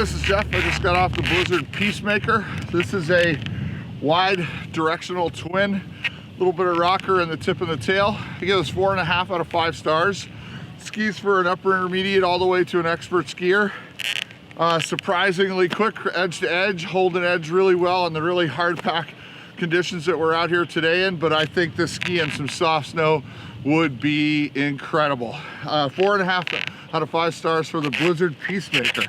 this is Jeff. I just got off the Blizzard Peacemaker. This is a wide directional twin, a little bit of rocker in the tip and the tail. I give this 4.5 out of 5 stars. Skis for an upper intermediate all the way to an expert skier. Surprisingly quick edge to edge, holding edge really well in the really hard pack conditions that we're out here today in, but I think this ski in some soft snow would be incredible. 4.5 out of 5 stars for the Blizzard Peacemaker.